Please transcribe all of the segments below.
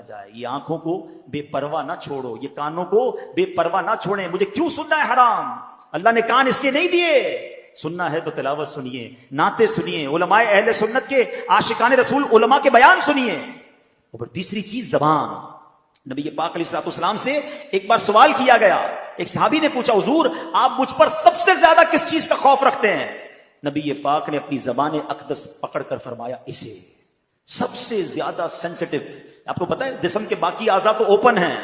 جائے. یہ آنکھوں کو بے پرواہ نہ چھوڑو, یہ کانوں کو بے پرواہ نہ چھوڑیں. مجھے کیوں سننا ہے حرام؟ اللہ نے کان اس لیے نہیں دیے. سننا ہے تو تلاوت سنیے, نعتیں سنیے, علماء اہل سنت کے عاشقان رسول علماء کے بیان سنیے. اور تیسری چیز زبان. نبی پاک علیہ الصلوۃ والسلام سے ایک بار سوال کیا گیا. ایک صحابی نے پوچھا, حضور آپ مجھ پر سب سے زیادہ کس چیز کا خوف رکھتے ہیں؟ نبی پاک نے اپنی زبان اقدس پکڑ کر فرمایا, اسے. سب سے زیادہ سینسٹیو. آپ کو پتا ہے جسم کے باقی اعضاء تو اوپن ہیں,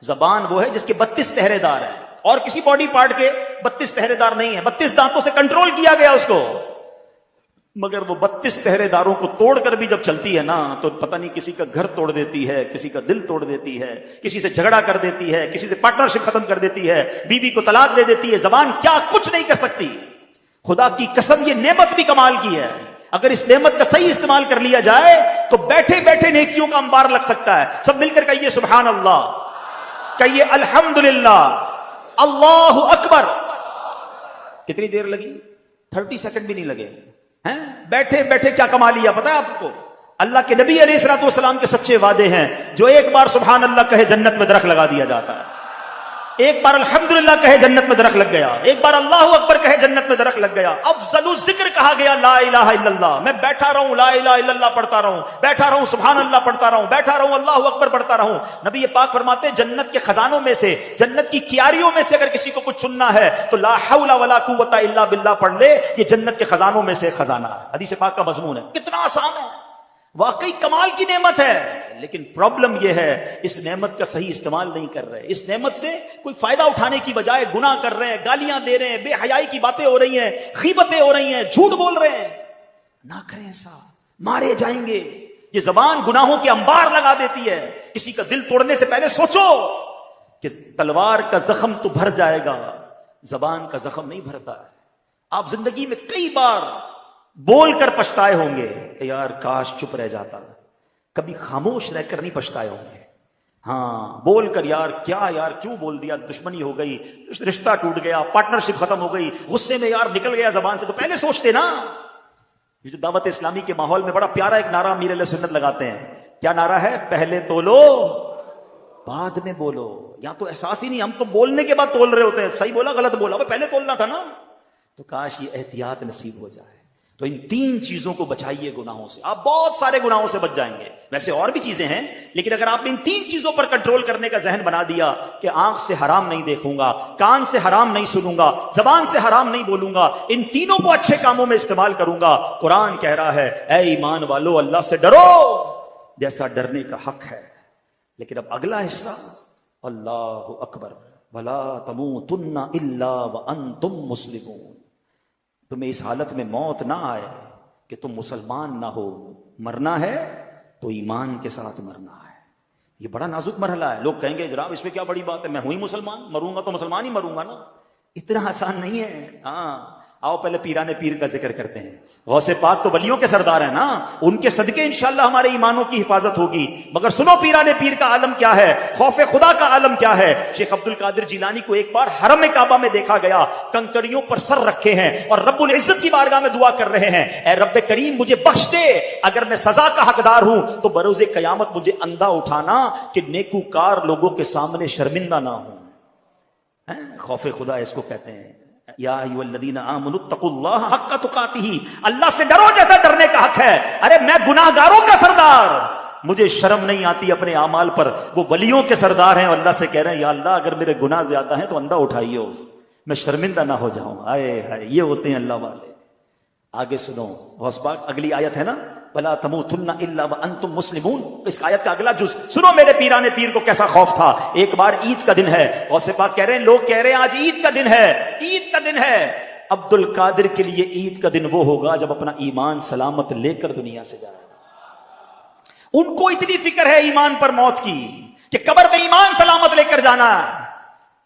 زبان وہ ہے جس کے 32 پہرے دار ہیں, اور کسی باڈی پارٹ کے 32 پہرے دار نہیں ہیں. 32 دانتوں سے کنٹرول کیا گیا اس کو, مگر وہ 32 پہرے داروں کو توڑ کر بھی جب چلتی ہے نا تو پتہ نہیں کسی کا گھر توڑ دیتی ہے, کسی کا دل توڑ دیتی ہے, کسی سے جھگڑا کر دیتی ہے, کسی سے پارٹنرشپ ختم کر دیتی ہے, بیوی کو طلاق دے دیتی ہے. زبان کیا کچھ نہیں کر سکتی. خدا کی قسم یہ نعمت بھی کمال کی ہے. اگر اس نعمت کا صحیح استعمال کر لیا جائے تو بیٹھے بیٹھے نیکیوں کا انبار لگ سکتا ہے. سب مل کر کہیے سبحان اللہ, کہیے الحمدللہ, اللہ اکبر. کتنی دیر لگی؟ 30 سیکنڈ بھی نہیں لگے. بیٹھے بیٹھے کیا کما لیا پتا ہے آپ کو؟ اللہ کے نبی علیہ الصلوۃ والسلام کے سچے وعدے ہیں. جو ایک بار سبحان اللہ کہے جنت میں درخت لگا دیا جاتا ہے. ایک بار الحمدللہ کہے جنت میں درخت لگ گیا. ایک بار اللہ اکبر کہے جنت میں درخت لگ گیا. افضل الذکر کہا گیا لا الہ الا اللہ. میں بیٹھا رہوں لا الہ الا اللہ پڑھتا رہوں, بیٹھا رہوں سبحان اللہ پڑھتا رہوں, بیٹھا رہوں اللہ اکبر پڑھتا رہوں. نبی پاک فرماتے ہیں جنت کے خزانوں میں سے, جنت کی کیاریوں میں سے اگر کسی کو کچھ چننا ہے تو لا حول ولا قوت الا باللہ پڑھ لے. یہ جنت کے خزانوں میں سے خزانہ ہے. حدیث پاک کا مضمون ہے. کتنا آسان ہے, واقعی کمال کی نعمت ہے. لیکن پرابلم یہ ہے اس نعمت کا صحیح استعمال نہیں کر رہے. اس نعمت سے کوئی فائدہ اٹھانے کی بجائے گناہ کر رہے ہیں, گالیاں دے رہے ہیں, بے حیائی کی باتیں ہو رہی ہیں, غیبتیں ہو رہی ہیں, جھوٹ بول رہے ہیں. نہ کریں ایسا, مارے جائیں گے. یہ زبان گناہوں کے انبار لگا دیتی ہے. کسی کا دل توڑنے سے پہلے سوچو کہ تلوار کا زخم تو بھر جائے گا, زبان کا زخم نہیں بھرتا ہے. آپ زندگی میں کئی بار بول کر پچھتائے ہوں گے کہ یار کاش چپ رہ جاتا. کبھی خاموش رہ کر نہیں پچھتائے ہوں گے. ہاں بول کر یار کیوں بول دیا, دشمنی ہو گئی, رشتہ ٹوٹ گیا, پارٹنرشپ ختم ہو گئی, غصے میں یار نکل گیا زبان سے, تو پہلے سوچتے نا. یہ جو دعوت اسلامی کے ماحول میں بڑا پیارا ایک نعرہ امیر علیہ سنت لگاتے ہیں. کیا نعرہ ہے؟ پہلے تولو بعد میں بولو. یہاں تو احساس ہی نہیں, ہم تو بولنے کے بعد تول رہے ہوتے ہیں. صحیح بولا غلط بولا, پہلے تولنا تھا نا. تو کاش یہ احتیاط نصیب ہو جائے. تو ان 3 چیزوں کو بچائیے گناہوں سے, آپ بہت سارے گناہوں سے بچ جائیں گے. ویسے اور بھی چیزیں ہیں, لیکن اگر آپ ان 3 چیزوں پر کنٹرول کرنے کا ذہن بنا دیا کہ آنکھ سے حرام نہیں دیکھوں گا, کان سے حرام نہیں سنوں گا, زبان سے حرام نہیں بولوں گا, ان تینوں کو اچھے کاموں میں استعمال کروں گا. قرآن کہہ رہا ہے اے ایمان والو اللہ سے ڈرو جیسا ڈرنے کا حق ہے. لیکن اب اگلا حصہ, اللہ اکبر ولا تموتن الا وانتم مسلمون. تمہیں اس حالت میں موت نہ آئے کہ تم مسلمان نہ ہو. مرنا ہے تو ایمان کے ساتھ مرنا ہے. یہ بڑا نازک مرحلہ ہے. لوگ کہیں گے جناب اس میں کیا بڑی بات ہے, میں ہوئی مسلمان, مروں گا تو مسلمان ہی مروں گا نا. اتنا آسان نہیں ہے. ہاں آؤ پہلے پیران پیر کا ذکر کرتے ہیں. غوث پاک تو ولیوں کے سردار ہیں نا, ان کے صدقے انشاءاللہ ہمارے ایمانوں کی حفاظت ہوگی. مگر سنو پیران پیر کا عالم کیا ہے, خوف خدا کا عالم کیا ہے. شیخ عبد القادر جیلانی کو ایک بار حرم کعبہ میں دیکھا گیا, کنکریوں پر سر رکھے ہیں اور رب العزت کی بارگاہ میں دعا کر رہے ہیں, اے رب کریم مجھے بخش دے, اگر میں سزا کا حقدار ہوں تو بروز قیامت مجھے اندھا اٹھانا کہ نیکوکار لوگوں کے سامنے شرمندہ نہ ہوں. خوف خدا اس کو کہتے ہیں. یا ایھا الذین آمنوا اتقوا اللہ حق تقاتہ, اللہ سے ڈرو جیسا ڈرنے کا حق ہے. ارے میں گناہگاروں کا سردار, مجھے شرم نہیں آتی اپنے اعمال پر. وہ ولیوں کے سردار ہیں اور اللہ سے کہہ رہے ہیں یا اللہ اگر میرے گناہ زیادہ ہیں تو اندھا اٹھائیے, میں شرمندہ نہ ہو جاؤں. آئے ہائے, یہ ہوتے ہیں اللہ والے. آگے سنو غوث پاک, اگلی آیت ہے نا وَلَا تَمُوتُنَّ إِلَّا وَأَنْتُمْ مُسْلِمُونَ. اس آیت کا اگلا جز سنو. میرے پیران پیر کو کیسا خوف تھا. ایک بار عید کا دن ہے, غوث پاک کہہ رہے ہیں, لوگ کہہ رہے ہیں آج عید کا دن ہے, عید کا دن ہے. عبد القادر کے لیے عید کا دن وہ ہوگا جب اپنا ایمان سلامت لے کر دنیا سے جائے گا. ان کو اتنی فکر ہے ایمان پر موت کی کہ قبر میں ایمان سلامت لے کر جانا.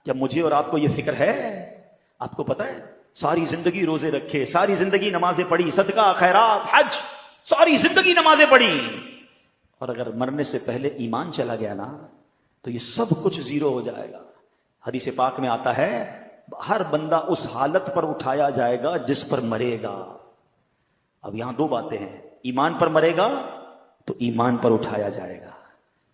جب مجھے اور آپ کو یہ فکر ہے, آپ کو پتا ہے ساری زندگی روزے رکھے, ساری زندگی نمازیں پڑھی, صدقہ خیرات حج, ساری زندگی نمازیں پڑھی, اور اگر مرنے سے پہلے ایمان چلا گیا نا تو یہ سب کچھ زیرو ہو جائے گا. حدیث پاک میں آتا ہے ہر بندہ اس حالت پر اٹھایا جائے گا جس پر مرے گا. اب یہاں 2 باتیں ہیں, ایمان پر مرے گا تو ایمان پر اٹھایا جائے گا,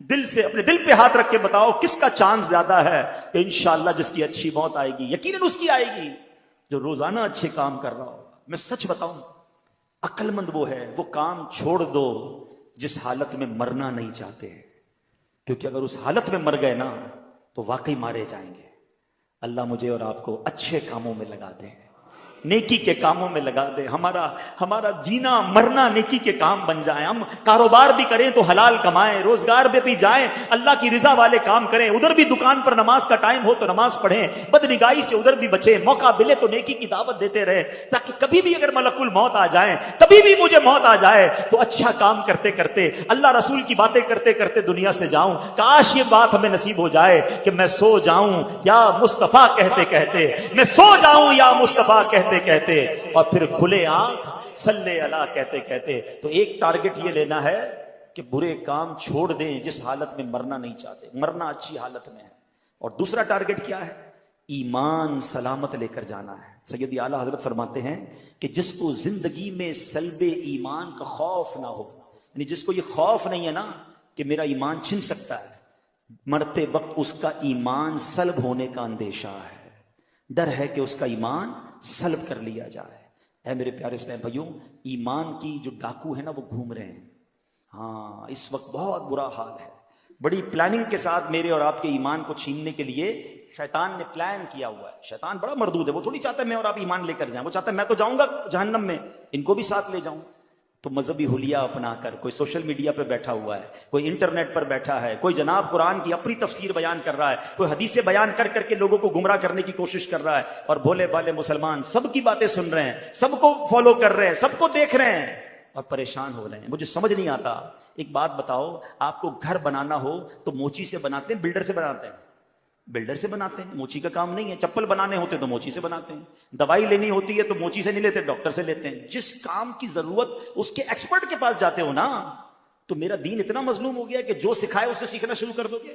دل سے اپنے دل پہ ہاتھ رکھ کے بتاؤ کس کا چانس زیادہ ہے کہ انشاءاللہ جس کی اچھی موت آئے گی؟ یقیناً اس کی آئے گی جو روزانہ اچھے کام کر رہا ہوگا. میں سچ بتاؤں، عقل مند وہ ہے، وہ کام چھوڑ دو جس حالت میں مرنا نہیں چاہتے، کیونکہ اگر اس حالت میں مر گئے نا تو واقعی مارے جائیں گے. اللہ مجھے اور آپ کو اچھے کاموں میں لگا دے، نیکی کے کاموں میں لگا دے. ہمارا جینا مرنا نیکی کے کام بن جائیں. ہم کاروبار بھی کریں تو حلال کمائیں، روزگار پہ بھی جائیں اللہ کی رضا والے کام کریں، ادھر بھی دکان پر نماز کا ٹائم ہو تو نماز پڑھیں، بدنگاہی سے ادھر بھی بچیں، موقع ملے تو نیکی کی دعوت دیتے رہے، تاکہ کبھی بھی اگر ملک الموت آ جائیں، کبھی بھی مجھے موت آ جائے تو اچھا کام کرتے کرتے اللہ رسول کی باتیں کرتے کرتے دنیا سے جاؤں. کاش یہ بات ہمیں نصیب ہو جائے کہ میں سو جاؤں یا مصطفیٰ کہتے کہتے، میں سو جاؤں یا مصطفیٰ کہتے کہتے اور پھر کھلے آنکھ صلی اللہ کہتے کہتے. تو ایک ٹارگٹ یہ لینا ہے کہ برے کام چھوڑ دیں جس حالت میں مرنا نہیں چاہتے، مرنا اچھی حالت میں ہے. اور دوسرا ٹارگٹ کیا ہے؟ ایمان سلامت لے کر جانا ہے. سیدی اعلیٰ حضرت فرماتے ہیں کہ جس کو زندگی میں سلب ایمان کا خوف نہ ہو، یعنی جس کو یہ خوف نہیں ہے نا کہ میرا ایمان چھن سکتا ہے، مرتے وقت اس کا ایمان سلب ہونے کا اندیشہ ہے، ڈر ہے کہ اس کا ایمان سلب کر لیا جائے. اے میرے پیارے اسلام بھائیوں، ایمان کی جو ڈاکو ہے نا وہ گھوم رہے ہیں. ہاں اس وقت بہت برا حال ہے. بڑی پلاننگ کے ساتھ میرے اور آپ کے ایمان کو چھیننے کے لیے شیطان نے پلان کیا ہوا ہے. شیطان بڑا مردود ہے، وہ تھوڑی چاہتا ہے میں اور آپ ایمان لے کر جائیں، وہ چاہتا ہے میں تو جاؤں گا جہنم میں، ان کو بھی ساتھ لے جاؤں. تو مذہبی حلیہ اپنا کر کوئی سوشل میڈیا پہ بیٹھا ہوا ہے، کوئی انٹرنیٹ پر بیٹھا ہے، کوئی جناب قرآن کی اپنی تفسیر بیان کر رہا ہے، کوئی حدیثیں بیان کر کر کے لوگوں کو گمراہ کرنے کی کوشش کر رہا ہے، اور بھولے بھالے مسلمان سب کی باتیں سن رہے ہیں، سب کو فالو کر رہے ہیں، سب کو دیکھ رہے ہیں اور پریشان ہو رہے ہیں. مجھے سمجھ نہیں آتا. ایک بات بتاؤ، آپ کو گھر بنانا ہو تو موچی سے بناتے ہیں بلڈر سے بناتے ہیں؟ بلڈر سے بناتے ہیں، موچی کا کام نہیں ہے. چپل بنانے ہوتے تو موچی سے بناتے ہیں، دوائی لینی ہوتی ہے تو موچی سے نہیں لیتے، ڈاکٹر سے لیتے ہیں. جس کام کی ضرورت اس کے ایکسپرٹ کے پاس جاتے ہو نا. تو میرا دین اتنا مظلوم ہو گیا کہ جو سکھائے اس سے سیکھنا شروع کر دو گے.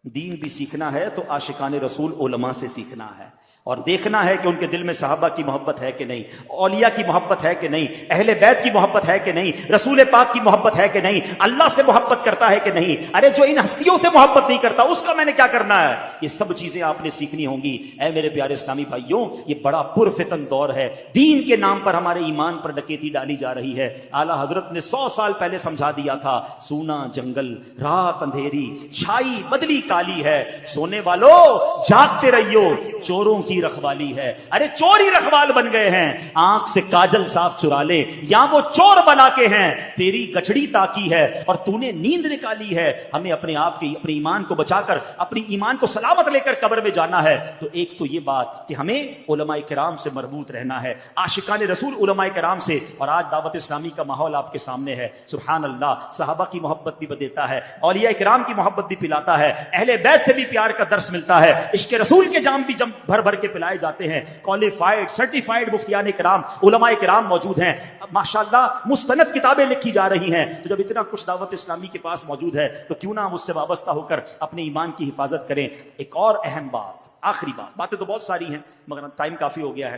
دین بھی سیکھنا ہے تو عاشقان رسول علماء سے سیکھنا ہے، اور دیکھنا ہے کہ ان کے دل میں صحابہ کی محبت ہے کہ نہیں، اولیاء کی محبت ہے کہ نہیں، اہل بیت کی محبت ہے کہ نہیں، رسول پاک کی محبت ہے کہ نہیں، اللہ سے محبت کرتا ہے کہ نہیں. ارے جو ان ہستیوں سے محبت نہیں کرتا اس کا میں نے کیا کرنا ہے؟ یہ سب چیزیں آپ نے سیکھنی ہوں گی. اے میرے پیارے اسلامی بھائیوں، یہ بڑا پرفتن دور ہے. دین کے نام پر ہمارے ایمان پر ڈکیتی ڈالی جا رہی ہے. اعلیٰ حضرت نے 100 سال پہلے سمجھا دیا تھا، سونا جنگل، رات اندھیری، چھائی بدلی کالی ہے، سونے والوں جاگتے رہیو، چوروں کی رکھوالی ہے. ارے چور ہی رکھوال بن گئے ہیں. آنکھ سے کاجل صاف چرا لے، یا وہ چور بنا کے ہیں، تیری گچھڑی تاکی ہے اور تو نے نیند نکالی ہے. ہمیں اپنے آپ کی اپنے ایمان کو بچا کر اپنی ایمان کو سلامت لے کر قبر میں جانا ہے. تو ایک تو یہ بات کہ ہمیں علماء کرام سے مربوط رہنا ہے، عاشقان رسول علماء کرام سے. اور آج دعوت اسلامی کا ماحول آپ کے سامنے ہے. سبحان اللہ، صحابہ کی محبت بھی دیتا ہے، اولیاء کرام کی محبت بھی پلاتا ہے، اہل بیت سے بھی پیار کا درس ملتا ہے، عشق رسول کے جام بھی بھر بھر کے پلائے جاتے ہیں. کوالیفائڈ سرٹیفائڈ مفتیان کرام علماء کرام موجود ہیں. ماشاءاللہ مستند کتابیں لکھی جا رہی ہیں. تو جب اتنا کچھ دعوت اسلامی کے پاس موجود ہے تو کیوں نہ ہم اس سے وابستہ ہو کر اپنے ایمان کی حفاظت کریں. ایک اور اہم بات، آخری بات، باتیں تو بہت ساری ہیں مگر ٹائم کافی ہو گیا ہے.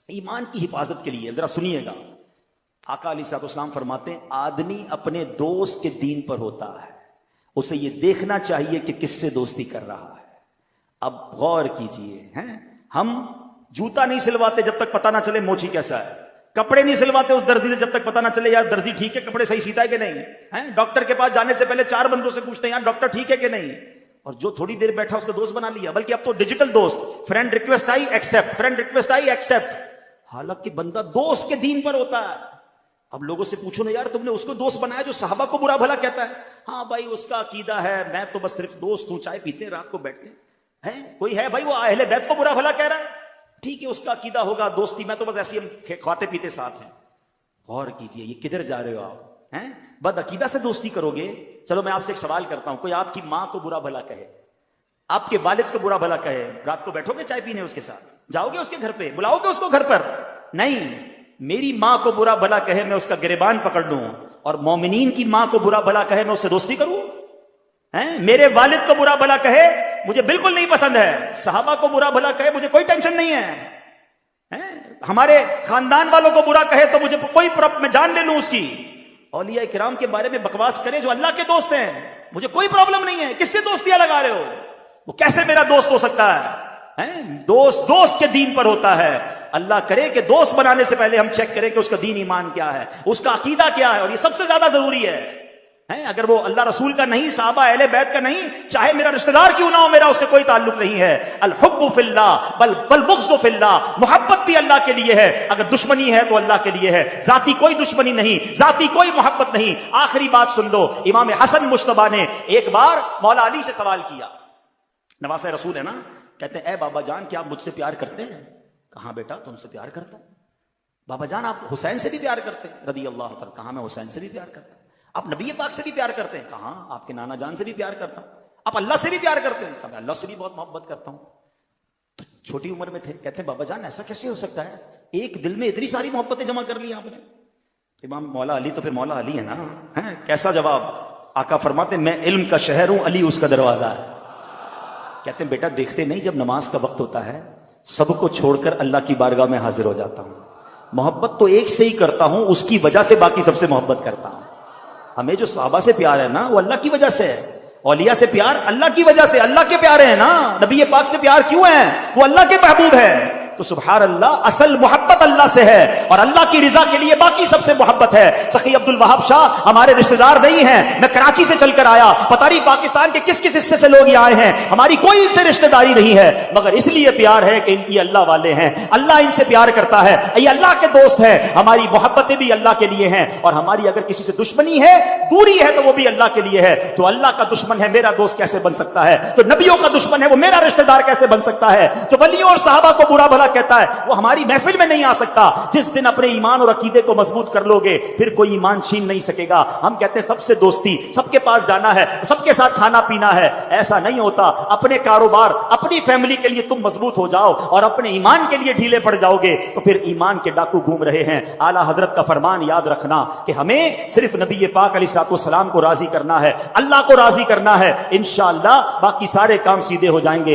ایمان کی حفاظت کے لیے ذرا سنیے گا. آقا علیہ الصلوۃ والسلام فرماتے ہیں آدمی اپنے دوست کے دین پر ہوتا ہے، اسے یہ دیکھنا چاہیے کہ کس سے دوستی کر رہا ہے. اب غور کیجئے، ہم جوتا نہیں سلواتے جب تک پتہ نہ چلے موچی کیسا ہے، کپڑے نہیں سلواتے اس درزی سے جب تک پتہ نہ چلے یار درزی ٹھیک ہے، کپڑے صحیح سیتا ہے کہ نہیں. ڈاکٹر کے پاس جانے سے پہلے 4 بندوں سے پوچھتے ہیں یار ڈاکٹر ٹھیک ہے کہ نہیں. اور جو تھوڑی دیر بیٹھا اس کا دوست بنا لیا، بلکہ اب تو ڈیجیٹل دوست، friend request I accept, friend request I accept. حالانکہ بندہ دوست کے دین پر ہوتا ہے. اب لوگوں سے پوچھو نا یار تم نے اس کو دوست بنایا جو صحابہ کو برا بھلا کہتا ہے. ہاں بھائی اس کا عقیدہ ہے، میں تو بس صرف دوست ہوں، چائے پیتے ہیں رات کو بیٹھتے ہیں. کوئی ہے بھائی وہ اہل بیت کو برا بھلا کہہ رہا ہے، ٹھیک ہے اس کا عقیدہ ہوگا، دوستی میں تو بس ایسی ہم کھاتے پیتے ساتھ ہیں. غور کیجئے یہ کدھر جا رہے ہو آپ؟ بد عقیدہ سے دوستی کرو گے. چلو میں آپ سے ایک سوال کرتا ہوں، کوئی آپ کی ماں کو برا بھلا کہے، آپ کے والد کو برا بھلا کہے، رات کو بیٹھو گے چائے پینے اس کے ساتھ؟ جاؤ گے اس کے گھر پہ؟ بلاؤ گے اس کو گھر پر؟ نہیں. میری ماں کو برا بھلا کہے میں اس کا گریبان پکڑ لوں، اور مومنین کی ماں کو برا بھلا کہے میں اس سے دوستی کروں؟ میرے والد کو برا بھلا کہے مجھے بالکل نہیں پسند ہے، صحابہ کو برا بھلا کہے مجھے کوئی ٹینشن نہیں ہے، ہمارے خاندان والوں کو برا کہے تو مجھے کوئی میں جان لے لوں اس کی. اولیاء کرام کے بارے میں بکواس کرے جو اللہ کے دوست ہیں، مجھے کوئی پرابلم نہیں ہے، کس سے دوستیاں لگا رہے ہو؟ وہ کیسے میرا دوست ہو سکتا ہے؟ دوست کے دین پر ہوتا ہے۔ اللہ کرے کہ دوست بنانے سے پہلے ہم چیک کریں کہ اس کا دین ایمان کیا ہے، اس کا عقیدہ کیا ہے، اور یہ سب سے زیادہ ضروری ہے۔ اگر وہ اللہ رسول کا نہیں، صحابہ اہل بیت کا نہیں، چاہے میرا رشتہ دار کیوں نہ ہو، میرا اس سے کوئی تعلق نہیں ہے۔ الحب فی اللہ بل بغض فی اللہ، محبت بھی اللہ کے لیے ہے، اگر دشمنی ہے تو اللہ کے لیے ہے، ذاتی کوئی دشمنی نہیں، ذاتی کوئی محبت نہیں۔ آخری بات سن لو، امام حسن مجتبی نے ایک بار مولا علی سے سوال کیا، نواسہ رسول ہے نا، کہتے ہیں اے بابا جان کیا آپ مجھ سے پیار کرتے ہیں؟ کہاں بیٹا تم سے پیار کرتا ہوں۔ بابا جان آپ حسین سے بھی پیار کرتے ہیں رضی اللہ عنہ؟ کہاں میں حسین سے بھی پیار کرتا ہوں۔ آپ نبی پاک سے بھی پیار کرتے ہیں؟ کہاں آپ کے نانا جان سے بھی پیار کرتا ہوں۔ آپ اللہ سے بھی پیار کرتے ہیں؟ کہا میں اللہ سے بھی بہت محبت کرتا ہوں۔ تو چھوٹی عمر میں تھے، کہتے ہیں بابا جان ایسا کیسے ہو سکتا ہے، ایک دل میں اتنی ساری محبتیں جمع کر لی آپ نے؟ امام مولا علی تو پھر مولا علی ہے نا، کیسا جواب؟ آقا فرماتے میں علم کا شہر ہوں، علی اس کا دروازہ ہے۔ کہتے ہیں بیٹا دیکھتے نہیں جب نماز کا وقت ہوتا ہے سب کو چھوڑ کر اللہ کی بارگاہ میں حاضر ہو جاتا ہوں، محبت تو ایک سے ہی کرتا ہوں، اس کی وجہ سے باقی سب سے محبت کرتا ہوں۔ ہمیں جو صحابہ سے پیار ہے نا وہ اللہ کی وجہ سے ہے، اولیاء سے پیار اللہ کی وجہ سے، اللہ کے پیارے ہیں نا، نبی پاک سے پیار کیوں ہے؟ وہ اللہ کے محبوب ہے۔ تو سبحان اللہ، اصل محبت اللہ سے ہے، اور اللہ کی رضا کے لیے باقی سب سے محبت ہے۔ سخی عبد الوہاب شاہ ہمارے رشتہ دار نہیں ہیں، میں کراچی سے چل کر آیا، پتہ نہیں پاکستان کے کس کس حصے سے لوگ یہ آئے ہیں، ہماری کوئی ان سے رشتہ داری نہیں ہے، مگر اس لیے پیار ہے کہ یہ اللہ والے ہیں، اللہ ان سے پیار کرتا ہے، یہ اللہ کے دوست ہیں، ہماری محبتیں بھی اللہ کے لیے ہیں، اور ہماری اگر کسی سے دشمنی ہے، دوری ہے، تو وہ بھی اللہ کے لیے ہے۔ جو اللہ کا دشمن ہے میرا دوست کیسے بن سکتا ہے؟ جو نبیوں کا دشمن ہے وہ میرا رشتہ دار کیسے بن سکتا ہے؟ جو ولیوں اور صحابہ کو برا بھلا کہتا ہے وہ ہماری محفل میں نہیں آ سکتا۔ جس دن اپنے ایمان اور عقیدے کو مضبوط کر لو گے پھر کوئی ایمان چھین نہیں سکے گا۔ ہم کہتے ہیں سب سے دوستی، سب کے پاس جانا ہے، سب کے ساتھ کھانا پینا ہے، ایسا نہیں ہوتا۔ اپنے کاروبار، اپنی فیملی کے لیے تم مضبوط ہو جاؤ، اور اپنے ایمان کے لیے ڈھیلے پڑ جاؤ گے تو پھر ایمان کے ڈاکو گھوم رہے ہیں۔ اعلیٰ حضرت کا فرمان یاد رکھنا کہ ہمیں صرف نبی پاک علیہ الصلوۃ والسلام کو راضی کرنا ہے، اللہ کو راضی کرنا ہے، انشاءاللہ باقی سارے کام سیدھے ہو جائیں گے۔